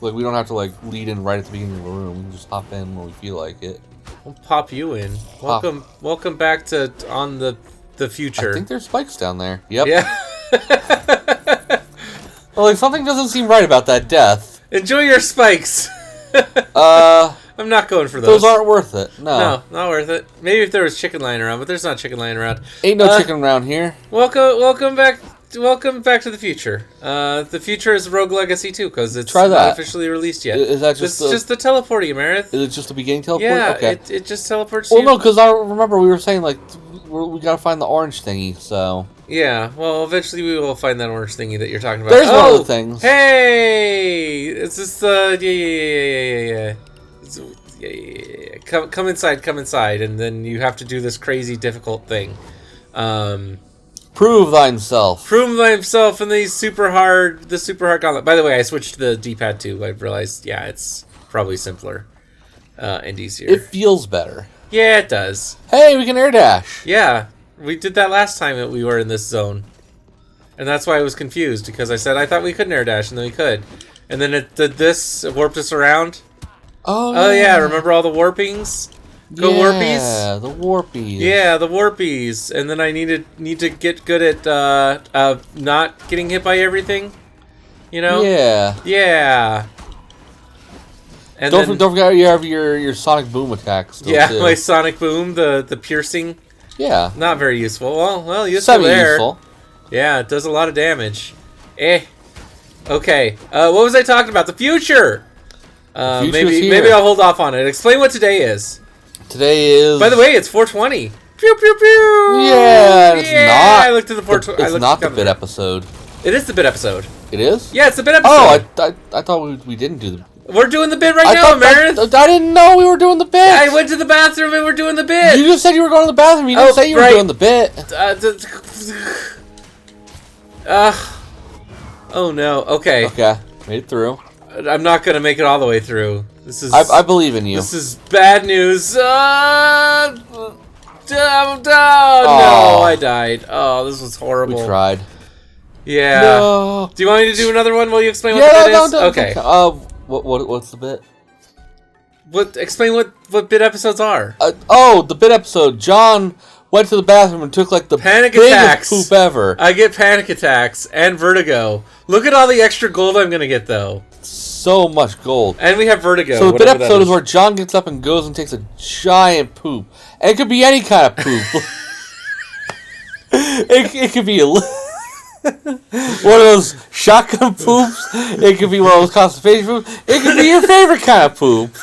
Like we don't have to like lead in right at the beginning of the room. We can just hop in when we feel like it. We'll pop you in. Welcome back to On the Future. I think there's spikes down there. Yep. Yeah. Well, like something doesn't seem right about that death. Enjoy your spikes. I'm not going for those. Those aren't worth it. No, not worth it. Maybe if there was chicken lying around, but there's not chicken lying around. Ain't no chicken around here. Welcome back to the future. The future is Rogue Legacy 2 because it's not officially released yet. Is that just just the teleporting, Amarith? Is it just the beginning teleport? Yeah, okay. it just teleports. Well, no, because I remember we were saying like we gotta find the orange thingy. So yeah, well, eventually we will find that orange thingy that you're talking about. There's one of the things. Hey, it's just yeah. Come inside, and then you have to do this crazy difficult thing. Prove thyself. In the super hard gauntlet. By the way, I switched to the D-pad too. I realized, yeah, it's probably simpler and easier. It feels better. Yeah, it does. Hey, we can air dash. Yeah, we did that last time that we were in this zone, and that's why I was confused because I said I thought we couldn't air dash, and then we could, and then it did this. It warped us around. Oh yeah, remember all the warpings? Warpies? Yeah, the warpies. Yeah, the warpies. And then I need to get good at not getting hit by everything. You know? Yeah. Yeah. And don't forget you have your sonic boom attacks. Still too. My sonic boom, the piercing. Yeah. Not very useful. Well, useful there. Useful. Yeah, it does a lot of damage. Okay. What was I talking about? The future. Maybe I'll hold off on it. Explain what today is. Today is. By the way, it's 420. Pew pew pew. Yeah, it's not. I looked at the 420. It's not the bit episode. It is the bit episode. It is. Yeah, it's the bit episode. Oh, I thought we didn't do the. We're doing the bit right now, Amarith. I didn't know we were doing the bit. I went to the bathroom and we're doing the bit. You just said you were going to the bathroom. You didn't say you were doing the bit. Oh no. Okay. Okay. Made it through. I'm not gonna make it all the way through. This is. I believe in you. This is bad news. No, I died. Oh, this was horrible. We tried. Yeah. No. Do you want me to do another one while you explain what the bit is? Okay. What's the bit? Explain what bit episodes are. The bit episode. John went to the bathroom and took like the panic biggest attacks. Poop ever. I get panic attacks and vertigo. Look at all the extra gold I'm gonna get though. So much gold. And we have vertigo. So the bit episode is where John gets up and goes and takes a giant poop. And it could be any kind of poop. it could be one of those shotgun poops. It could be one of those constipation poops. It could be your favorite kind of poop.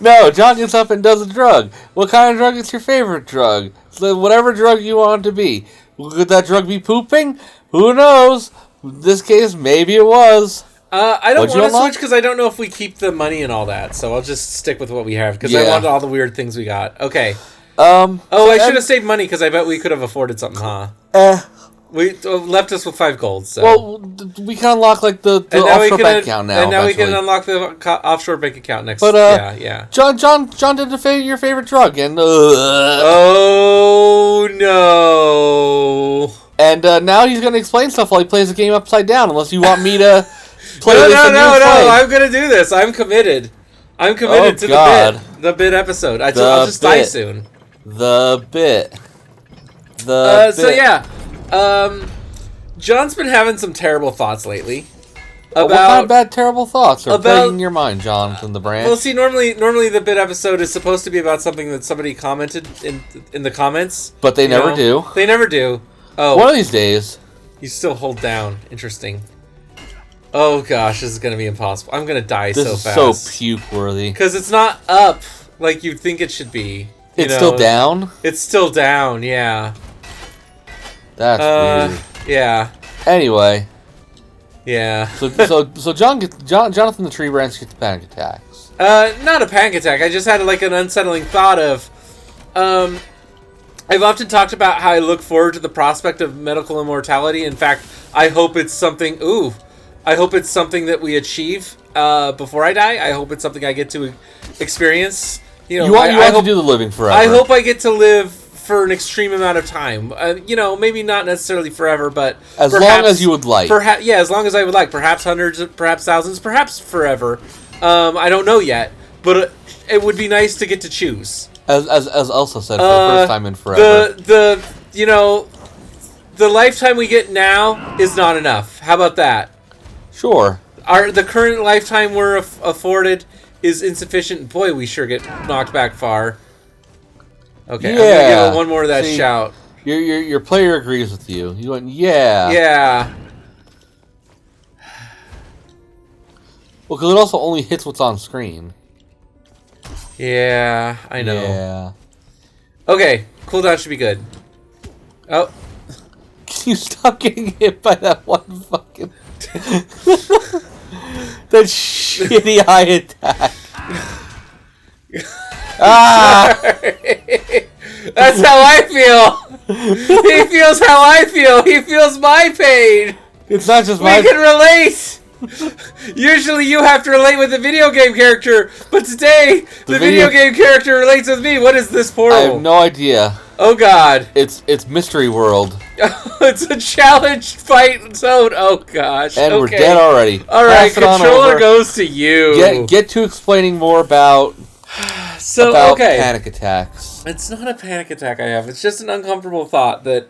No, John gets up and does a drug. What kind of drug is your favorite drug? So whatever drug you want it to be. Could that drug be pooping? Who knows? In this case, maybe it was. I don't want to switch because I don't know if we keep the money and all that. So I'll just stick with what we have because I want all the weird things we got. Okay. I should have saved money because I bet we could have afforded something, huh? We left us with 5 gold. So. Well, we can unlock like the offshore bank account now. And now eventually. we can unlock the offshore bank account next. But yeah. John did your favorite drug, and oh no! And now he's gonna explain stuff while he plays the game upside down. Unless you want me to play no, this. No! I'm gonna do this. I'm committed. To the bit episode. I'll just die soon. The bit. So yeah. John's been having some terrible thoughts lately. What kind of bad, terrible thoughts are plaguing your mind, Jonathan the Branch? Well, see, normally the bit episode is supposed to be about something that somebody commented in the comments. But they never do. They never do. Oh. One of these days. You still hold down. Interesting. Oh, gosh, this is going to be impossible. I'm going to die so fast. This is so puke-worthy. Because it's not up like you'd think it should be. It's still down? It's still down, yeah. That's weird. Yeah. Anyway. Yeah. So Jonathan the Tree Branch gets panic attacks. Not a panic attack. I just had like an unsettling thought of, I've often talked about how I look forward to the prospect of medical immortality. In fact, I hope it's something. I hope it's something that we achieve before I die. I hope it's something I get to experience. You want to do the living forever. I hope I get to live for an extreme amount of time. Maybe not necessarily forever, but as long as you would like. As long as I would like. Perhaps hundreds, perhaps thousands, perhaps forever. I don't know yet, but it would be nice to get to choose. As Elsa said, for the first time in forever. The lifetime we get now is not enough. How about that? Sure. The current lifetime we're afforded is insufficient. Boy, we sure get knocked back far. Okay, I'm gonna give one more of that shout. Your player agrees with you. You went, yeah. Yeah. Well, because it also only hits what's on screen. Yeah, I know. Yeah. Okay, cooldown should be good. Oh. Can you stop getting hit by that one fucking... that shitty eye attack. That's how I feel. He feels how I feel. He feels my pain. It's not just we can relate. Usually you have to relate with the video game character, but today the video game character relates with me. What is this portal? I have no idea. Oh God. It's Mystery World. It's a challenge fight zone. Oh gosh. And we're dead already. Alright, controller goes to you. Get to explaining more about panic attacks. It's not a panic attack I have. It's just an uncomfortable thought that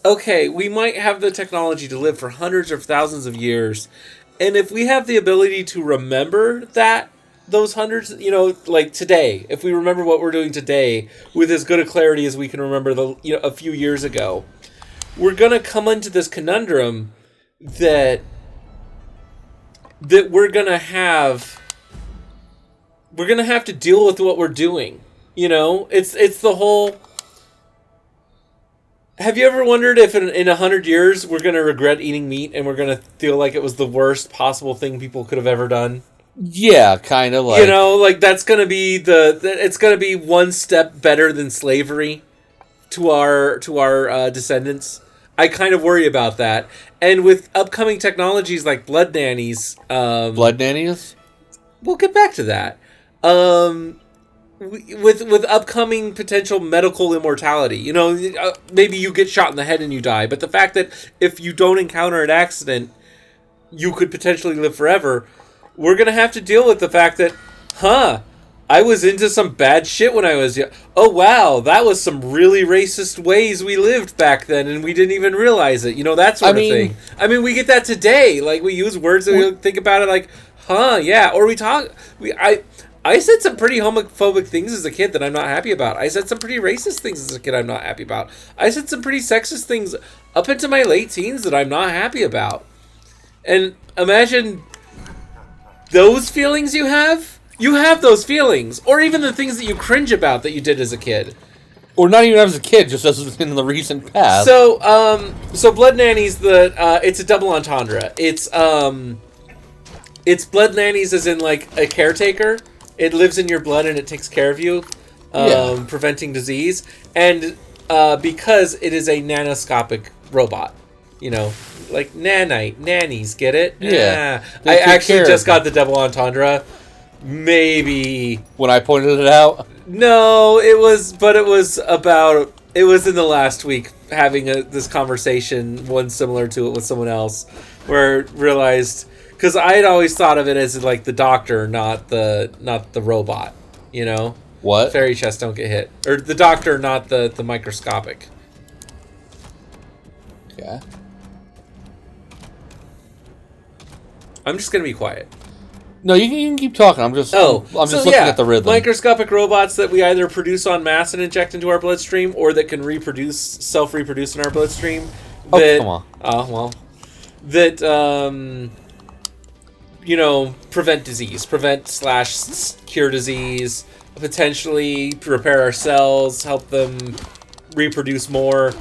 okay, we might have the technology to live for hundreds of thousands of years, and if we have the ability to remember those hundreds, like today, if we remember what we're doing today with as good a clarity as we can remember a few years ago, we're gonna come into this conundrum that we're gonna have to deal with what we're doing. It's the whole. Have you ever wondered if in 100 years we're going to regret eating meat and we're going to feel like it was the worst possible thing people could have ever done? Yeah, kind of like... that's going to be it's going to be one step better than slavery to our descendants. I kind of worry about that. And with upcoming technologies like blood nannies... blood nannies? We'll get back to that. With upcoming potential medical immortality, maybe you get shot in the head and you die, but the fact that if you don't encounter an accident, you could potentially live forever, we're going to have to deal with the fact that, I was into some bad shit when I was young. Oh, wow, that was some really racist ways we lived back then, and we didn't even realize it. That sort of thing. I mean, we get that today. Like, we use words and we think about it like, yeah, or we talk... I said some pretty homophobic things as a kid that I'm not happy about. I said some pretty racist things as a kid I'm not happy about. I said some pretty sexist things up into my late teens that I'm not happy about. And imagine those feelings you have. You have those feelings. Or even the things that you cringe about that you did as a kid. Or not even as a kid, just as in the recent past. So Blood Nannies, it's a double entendre. It's Blood Nannies as in like a caretaker. It lives in your blood and it takes care of you, preventing disease. And because it is a nanoscopic robot, like nannies, get it? Yeah. I actually just got the double entendre. Maybe. When I pointed it out? No, it was in the last week having this conversation, one similar to it with someone else, where I realized... Because I had always thought of it as like the doctor, not the robot. What? Fairy chests don't get hit, or the doctor, not the microscopic. Yeah. I'm just gonna be quiet. No, you can keep talking. I'm just looking at the rhythm. Microscopic robots that we either produce en masse and inject into our bloodstream, or that can self-reproduce in our bloodstream. Come on. Oh well. That prevent disease, /cure disease, potentially repair our cells, help them reproduce more,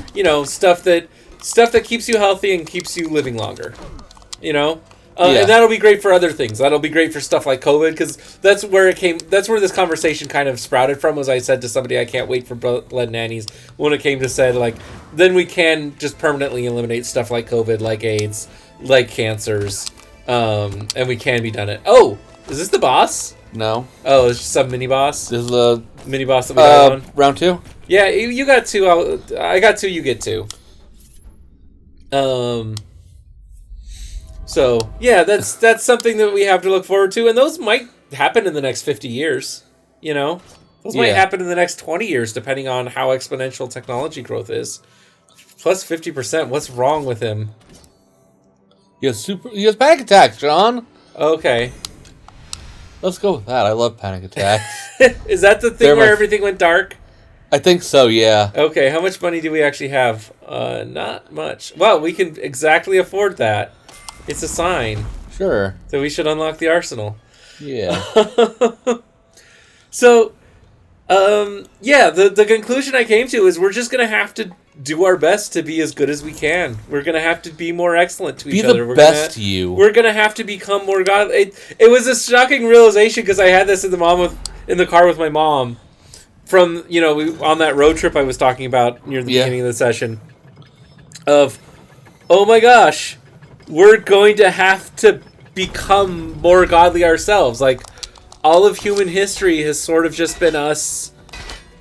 stuff that keeps you healthy and keeps you living longer, And that'll be great for other things. That'll be great for stuff like COVID, because that's where this conversation kind of sprouted from, as I said to somebody, I can't wait for blood nannies, when it came to said, like, then we can just permanently eliminate stuff like COVID, like AIDS, like cancers, and we can be done it. Oh, is this the boss? No. Oh, it's just some mini boss? This is the mini boss that we got on? Round 2? Yeah, you got 2. I got 2. You get 2. So yeah, that's something that we have to look forward to, and those might happen in the next 50 years. You know, those might happen in the next 20 years, depending on how exponential technology growth is. Plus 50%. What's wrong with him? He has panic attacks, John. Okay. Let's go with that. I love panic attacks. Is that the thing where everything went dark? I think so, yeah. Okay, how much money do we actually have? Not much. Well, we can exactly afford that. It's a sign. Sure. So we should unlock the arsenal. Yeah. So, yeah, the conclusion I came to is we're just going to have to do our best to be as good as we can. We're going to have to be more excellent to each other. Be the best you. We're going to have to become more godly. It was a shocking realization because I had this in the car with my mom from, on that road trip I was talking about near the beginning of the session of, oh my gosh, we're going to have to become more godly ourselves. Like, all of human history has sort of just been us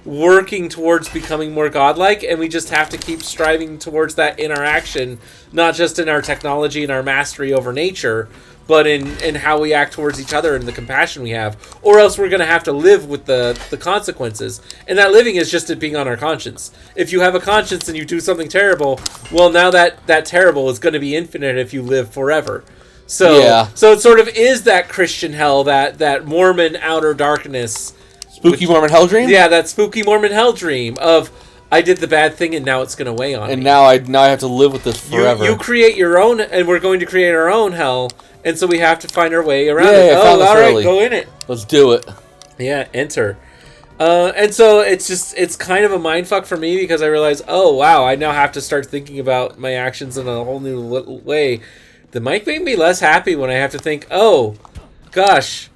working towards becoming more godlike, and we just have to keep striving towards that interaction, not just in our technology and our mastery over nature, but in how we act towards each other and the compassion we have, or else we're going to have to live with the consequences. And that living is just it being on our conscience. If you have a conscience and you do something terrible, well, now that terrible is going to be infinite if you live forever. So it sort of is that Christian hell, that Mormon outer darkness. Spooky Mormon hell dream? Yeah, that spooky Mormon hell dream of, I did the bad thing and now it's going to weigh on me. And now I have to live with this forever. You create your own, and we're going to create our own hell, and so we have to find our way around it. Yeah, all right, go in it. Let's do it. Yeah, enter. And so it's kind of a mindfuck for me because I realize, oh, wow, I now have to start thinking about my actions in a whole new way. That might make me less happy when I have to think, oh, gosh,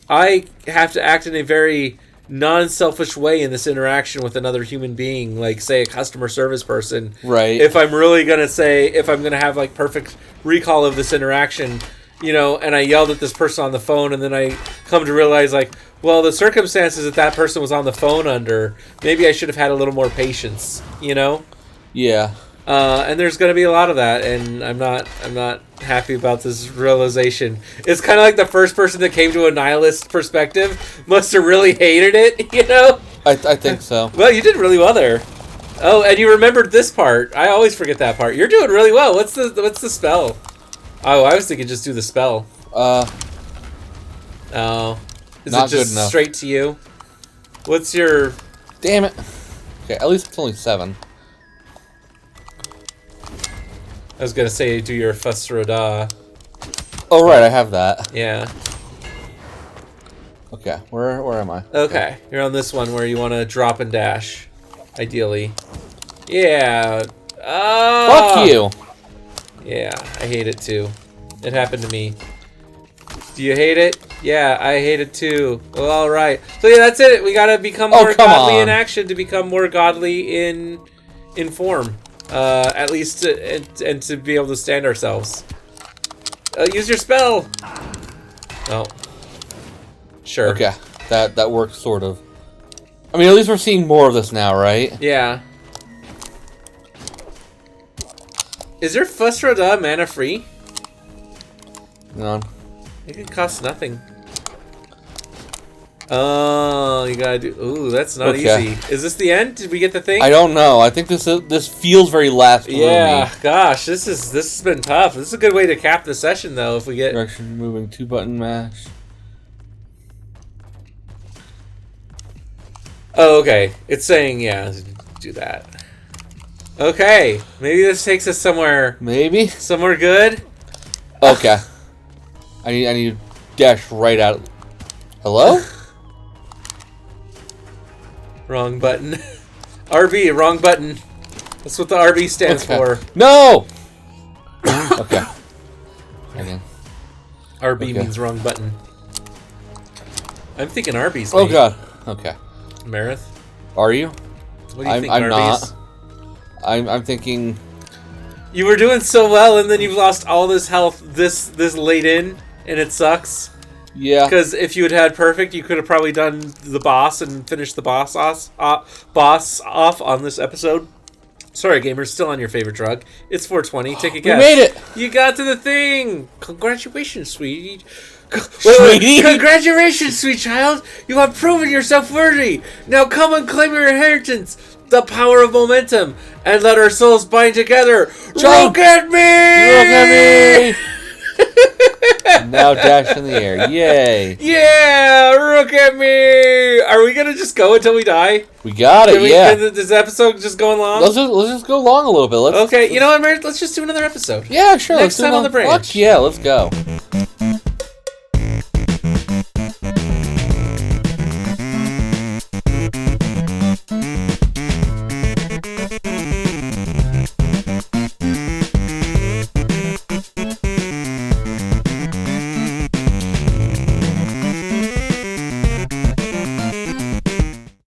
I have to act in a very non-selfish way in this interaction with another human being, like, say, a customer service person. Right. If I'm really going to have, like, perfect recall of this interaction, and I yelled at this person on the phone, and then I come to realize, like, well, the circumstances that person was on the phone under, maybe I should have had a little more patience, Yeah. And there's going to be a lot of that, and I'm not happy about this realization. It's kind of like the first person that came to a nihilist perspective must have really hated it, I think so. Well, you did really well there. Oh, and you remembered this part. I always forget that part. You're doing really well. What's the spell? Oh, I was thinking just do the spell. Oh. Is not it just good enough. Straight to you? What's your... Damn it. Okay, at least it's only 7. I was going to say do your Fusroda. Oh, right, I have that. Yeah. Okay, where am I? Okay, you're on this one where you want to drop and dash, ideally. Yeah. Oh! Fuck you! Yeah, I hate it too. It happened to me. Do you hate it? Yeah, I hate it too. Well, alright. So yeah, that's it. We gotta become more godly in action to become more godly in form. At least and to be able to stand ourselves. Use your spell! Oh. Sure. Okay, that works sort of. I mean, at least we're seeing more of this now, right? Yeah. Is your Fusroda mana free? No. It costs nothing. Oh, you gotta do... Ooh, that's not easy. Is this the end? Did we get the thing? I don't know. I think this feels very last roomy. Yeah, gosh, this has been tough. This is a good way to cap the session, though, if we get... Direction moving 2-button mash. Oh, okay. It's saying, yeah, do that. Okay, maybe this takes us somewhere... Maybe? Somewhere good? Okay. I need to dash right out. Hello? Wrong button. RB, wrong button. That's what the RB stands for. No! Okay. Again. RB means wrong button. I'm thinking Arby's. Oh god. Okay. Amarith? Are you? What do you think, I'm Arby's? not. I'm thinking... You were doing so well, and then you've lost all this health this late in, and it sucks. Yeah. Because if you had perfect, you could have probably done the boss and finished the boss off on this episode. Sorry, gamers, still on your favorite drug. It's 420. Take a guess. We made it! You got to the thing! Congratulations, sweetie. Sweetie? Congratulations, sweet child! You have proven yourself worthy! Now come and claim your inheritance! The power of momentum! And let our souls bind together! Look at me! Look at me! Now dash in the air. Yay. Yeah! Look at me! Are we gonna just go until we die? We got it, yeah. Is this episode just going long? Let's just go long a little bit. Okay, you know what, Amarith? Let's just do another episode. Yeah, sure. Next time on the branch. Fuck yeah, let's go.